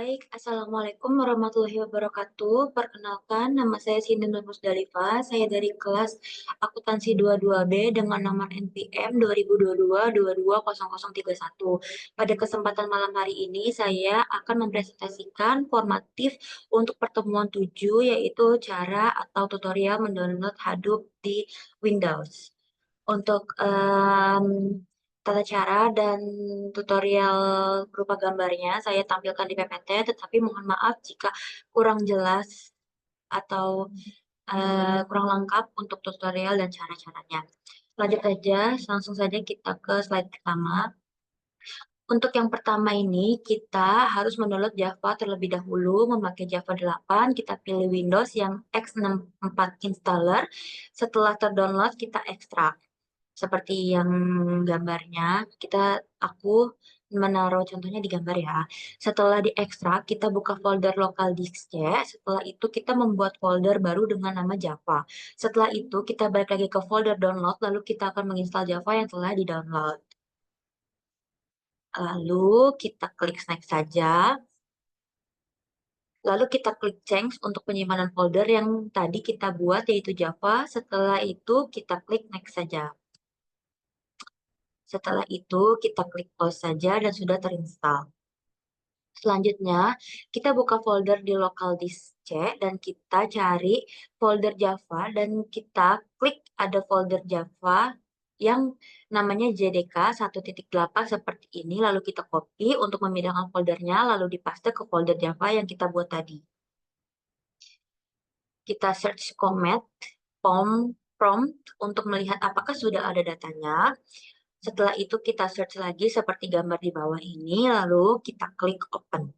Baik, Assalamualaikum warahmatullahi wabarakatuh. Perkenalkan, nama saya Cindy Nur Musdalifah. Saya dari kelas Akuntansi 22B dengan nomor NPM 2022-220031. Pada kesempatan malam hari ini, saya akan mempresentasikan formatif untuk pertemuan 7, yaitu cara atau tutorial mendownload Hadoop di Windows. Untuk tata cara dan tutorial berupa gambarnya saya tampilkan di PPT, tetapi mohon maaf jika kurang jelas atau kurang lengkap untuk tutorial dan cara-caranya. Lanjut aja, langsung saja kita ke slide pertama. Untuk yang pertama ini, kita harus mendownload Java terlebih dahulu, memakai Java 8, kita pilih Windows yang x64 installer. Setelah terdownload, kita ekstrak. Seperti yang gambarnya, aku menaruh contohnya di gambar ya. Setelah diekstrak, kita buka folder local disk C. Setelah itu kita membuat folder baru dengan nama Java. Setelah itu kita balik lagi ke folder download, lalu kita akan menginstal Java yang telah di-download. Lalu kita klik next saja. Lalu kita klik change untuk penyimpanan folder yang tadi kita buat yaitu Java. Setelah itu kita klik next saja. Setelah itu kita klik pause saja dan sudah terinstall. Selanjutnya, kita buka folder di local disk C dan kita cari folder Java dan kita klik ada folder Java yang namanya JDK 1.8 seperti ini, lalu kita copy untuk memindahkan foldernya, lalu dipaste ke folder Java yang kita buat tadi. Kita search command prompt untuk melihat apakah sudah ada datanya. Setelah itu kita search lagi seperti gambar di bawah ini, lalu kita klik open.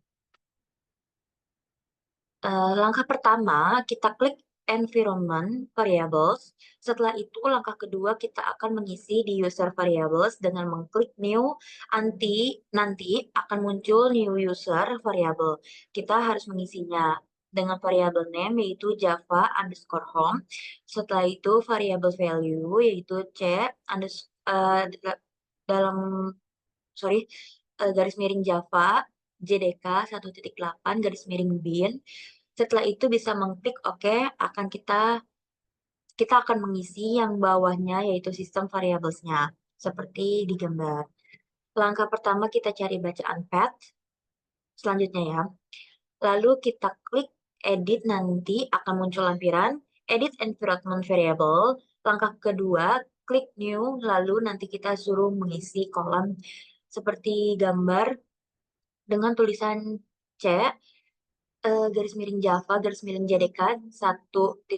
Langkah pertama, kita klik environment variables. Setelah itu, langkah kedua kita akan mengisi di user variables dengan mengklik new. Nanti akan muncul new user variable. Kita harus mengisinya dengan variable name yaitu java underscore home. Setelah itu variable value yaitu dalam garis miring Java JDK 1.8 garis miring bin. Setelah itu bisa mengklik OK, kita akan mengisi yang bawahnya yaitu sistem variablesnya seperti di gambar. Langkah pertama kita cari bacaan path. Selanjutnya ya. Lalu kita klik edit, nanti akan muncul lampiran edit environment variable. Langkah kedua klik new, lalu nanti kita suruh mengisi kolom seperti gambar dengan tulisan C garis miring Java, garis miring JDK 1.8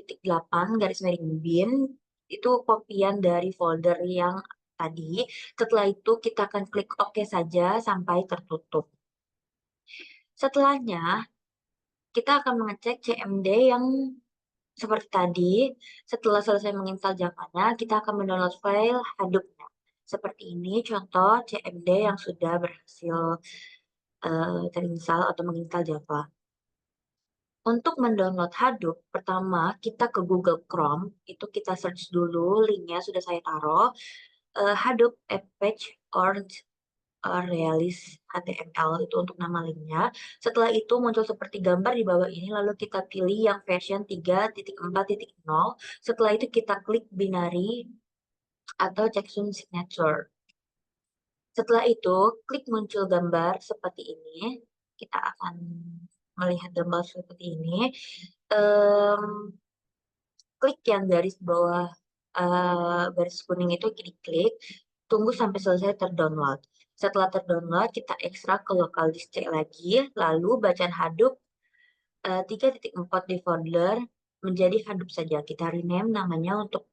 garis miring bin, itu kopian dari folder yang tadi. Setelah itu kita akan klik OK saja sampai tertutup. Setelahnya, kita akan mengecek CMD yang seperti tadi. Setelah selesai menginstal Java-nya, kita akan mendownload file Hadoop-nya. Seperti ini contoh CMD yang sudah berhasil terinstall atau menginstal Java. Untuk mendownload Hadoop, pertama kita ke Google Chrome, itu kita search dulu, linknya sudah saya taruh, Hadoop Apache or Realis HTML, itu untuk nama linknya. Setelah itu muncul seperti gambar di bawah ini, lalu kita pilih yang version 3.4.0. Setelah itu kita klik binary atau checksum signature. Setelah itu, klik muncul gambar seperti ini. Kita akan melihat gambar seperti ini. Klik yang garis bawah garis kuning itu diklik, tunggu sampai selesai terdownload. Setelah terdownload, kita ekstrak ke local disk C lagi, lalu bacaan Hadoop 3.4 di folder menjadi Hadoop saja. Kita rename namanya untuk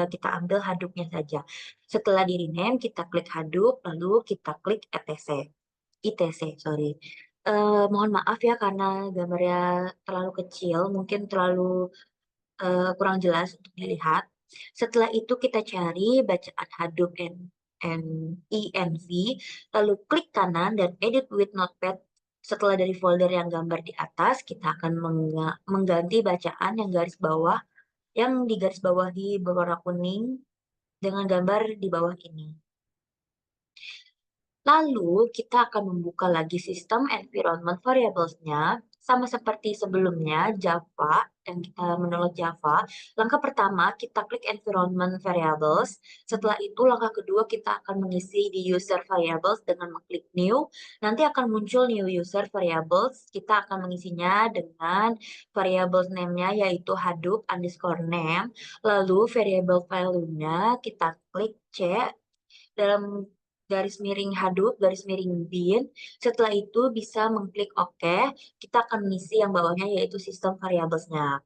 kita ambil Hadoop-nya saja. Setelah di rename, kita klik Hadoop, lalu kita klik ITC, sorry. Mohon maaf ya karena gambarnya terlalu kecil, mungkin terlalu kurang jelas untuk dilihat. Setelah itu kita cari bacaan Hadoop env, lalu klik kanan dan edit with notepad. Setelah dari folder yang gambar di atas, kita akan mengganti bacaan yang garis bawah, yang digaris bawahi berwarna kuning dengan gambar di bawah ini. Lalu kita akan membuka lagi sistem environment variables-nya, sama seperti sebelumnya Java, dan kita mendownload Java. Langkah pertama, kita klik environment variables. Setelah itu, langkah kedua kita akan mengisi di user variables dengan mengklik new. Nanti akan muncul new user variables. Kita akan mengisinya dengan variables name-nya yaitu Hadoop underscore name. Lalu variable value-nya kita klik C dalam garis miring Hadoop, garis miring bin. Setelah itu bisa mengklik OK. Kita akan mengisi yang bawahnya yaitu sistem variablesnya.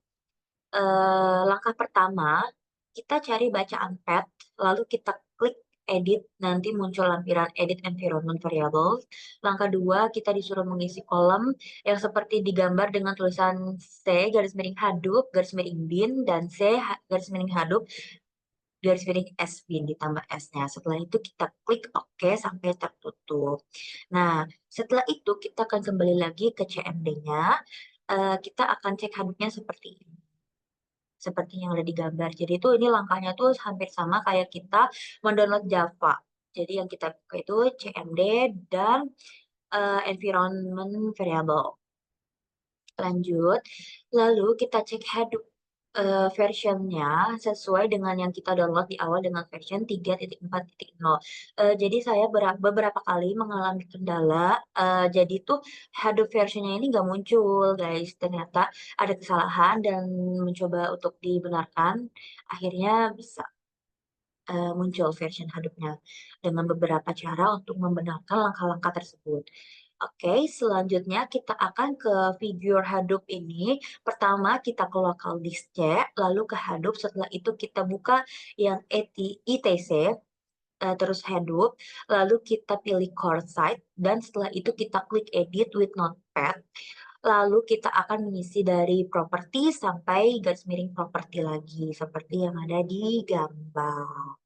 Langkah pertama, kita cari bacaan path, lalu kita klik edit, nanti muncul lampiran edit environment variables. Langkah dua, kita disuruh mengisi kolom yang seperti digambar dengan tulisan C garis miring Hadoop, garis miring bin, dan C garis miring Hadoop, garis miring S bin ditambah S-nya. Setelah itu kita klik OK sampai tertutup. Nah, setelah itu kita akan kembali lagi ke CMD-nya. Kita akan cek hadapnya seperti ini. Seperti yang ada di gambar. Jadi itu ini langkahnya tuh hampir sama kayak kita mendownload Java. Jadi yang kita buka itu CMD dan environment variable. Lanjut, lalu kita cek Hadoop versionnya sesuai dengan yang kita download di awal dengan version 3.4.0. Jadi saya beberapa kali mengalami kendala, jadi tuh Hadoop versionnya ini nggak muncul guys. Ternyata ada kesalahan dan mencoba untuk dibenarkan, akhirnya bisa muncul version Hadoop-nya dengan beberapa cara untuk membenarkan langkah-langkah tersebut. Oke, selanjutnya kita akan ke figure Hadoop ini. Pertama kita ke local disk C, lalu ke Hadoop. Setelah itu kita buka yang ITC, terus Hadoop, lalu kita pilih core site, dan setelah itu kita klik edit with notepad. Lalu kita akan mengisi dari properti sampai garis miring properti lagi, seperti yang ada di gambar.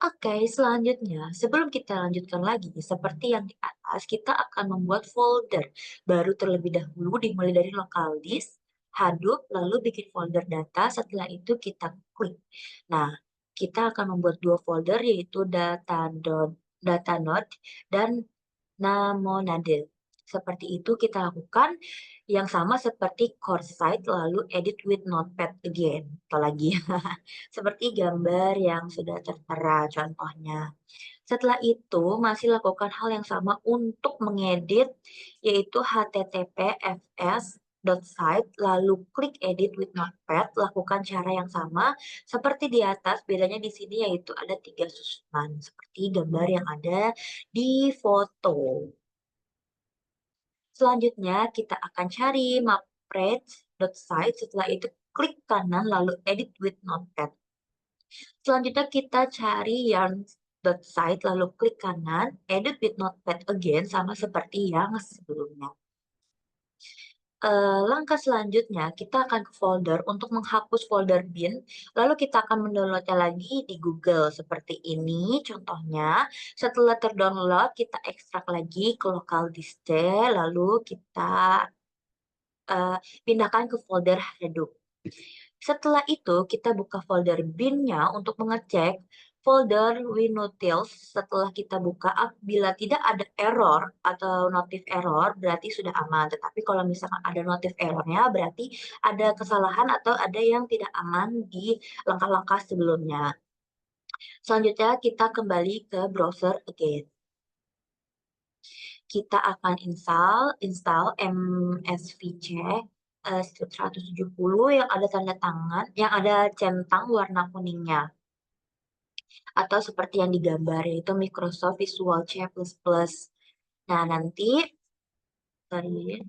Oke, selanjutnya, sebelum kita lanjutkan lagi, seperti yang di atas, kita akan membuat folder. Baru terlebih dahulu dimulai dari local disk, Hadoop, lalu bikin folder data, setelah itu kita klik. Nah, kita akan membuat dua folder, yaitu data node dan namonade. Seperti itu kita lakukan yang sama seperti core site, lalu edit with notepad again. Atau lagi, seperti gambar yang sudah tertera contohnya. Setelah itu, masih lakukan hal yang sama untuk mengedit, yaitu https://site, lalu klik edit with notepad, lakukan cara yang sama seperti di atas, bedanya di sini yaitu ada 3 susunan, seperti gambar yang ada di foto. Selanjutnya, kita akan cari mapred.site, setelah itu klik kanan lalu edit with notepad. Selanjutnya kita cari yarn.site lalu klik kanan, edit with notepad again sama seperti yang sebelumnya. Langkah selanjutnya kita akan ke folder untuk menghapus folder bin, lalu kita akan mendownloadnya lagi di Google seperti ini contohnya. Setelah terdownload kita ekstrak lagi ke local disk C, lalu kita pindahkan ke folder Hadoop. Setelah itu, kita buka folder bin-nya untuk mengecek folder WinUtils. Setelah kita buka, bila tidak ada error atau notif error, berarti sudah aman. Tetapi kalau misalkan ada notif errornya, berarti ada kesalahan atau ada yang tidak aman di langkah-langkah sebelumnya. Selanjutnya, kita kembali ke browser again. Kita akan install MSVC script 170 yang ada tanda tangan, yang ada centang warna kuningnya. Atau seperti yang digambar, yaitu Microsoft Visual C++. Nah, sorry,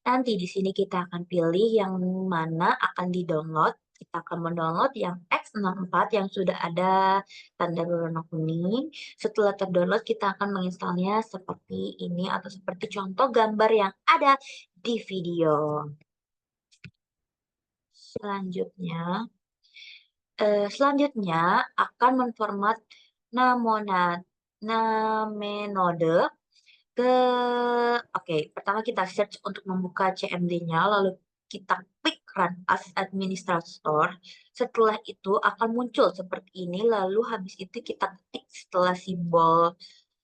nanti di sini kita akan pilih yang mana akan di-download. Kita akan mendownload yang X64 yang sudah ada tanda berwarna kuning. Setelah terdownload, kita akan menginstalnya seperti ini atau seperti contoh gambar yang ada di video. Selanjutnya akan menformat namenode ke, oke, pertama kita search untuk membuka CMD-nya, lalu kita klik Run as Administrator, setelah itu akan muncul seperti ini, lalu habis itu kita ketik setelah simbol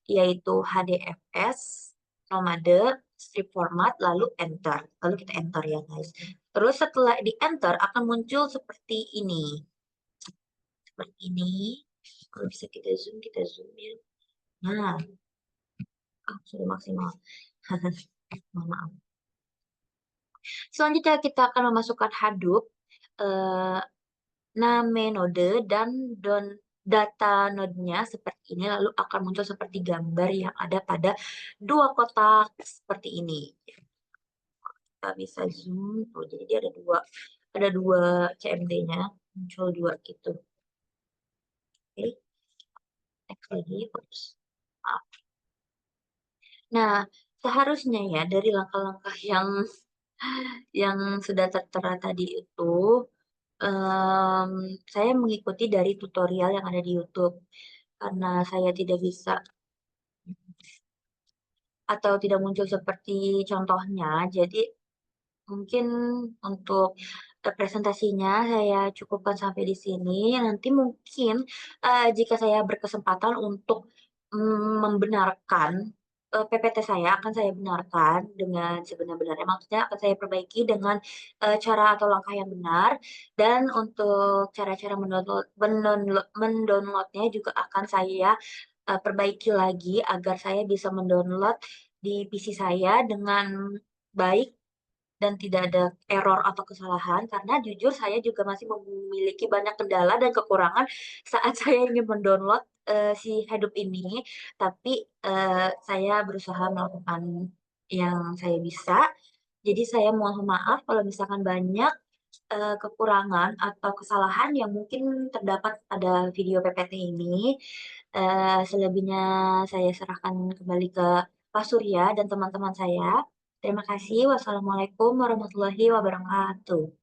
yaitu HDFS, nomade, strip format, lalu enter. Lalu kita enter ya guys. Terus setelah di enter akan muncul seperti ini. Seperti ini. Kalau bisa kita zoom ya. Nah, sudah maksimal. Mohon maaf. Selanjutnya kita akan memasukkan Hadoop, eh, name node dan data node-nya seperti ini, lalu akan muncul seperti gambar yang ada pada dua kotak seperti ini. Kita bisa zoom tuh, jadi dia ada dua CMD-nya, muncul dua gitu. Oke, next lagi, oops. Maaf. Nah, seharusnya ya dari langkah-langkah yang sudah tertera tadi itu, em, saya mengikuti dari tutorial yang ada di YouTube karena saya tidak bisa atau tidak muncul seperti contohnya. Jadi mungkin untuk presentasinya saya cukupkan sampai di sini. Nanti mungkin jika saya berkesempatan untuk membenarkan PPT saya akan saya benarkan dengan sebenar-benarnya. Maksudnya akan saya perbaiki dengan cara atau langkah yang benar. Dan untuk cara-cara mendownloadnya juga akan saya perbaiki lagi agar saya bisa mendownload di PC saya dengan baik dan tidak ada error atau kesalahan karena jujur saya juga masih memiliki banyak kendala dan kekurangan saat saya ingin mendownload si Hadoop ini, tapi saya berusaha melakukan yang saya bisa. Jadi saya mohon maaf kalau misalkan banyak kekurangan atau kesalahan yang mungkin terdapat pada video PPT ini. Selebihnya saya serahkan kembali ke Pak Surya dan teman-teman saya. Terima kasih. Wassalamualaikum warahmatullahi wabarakatuh.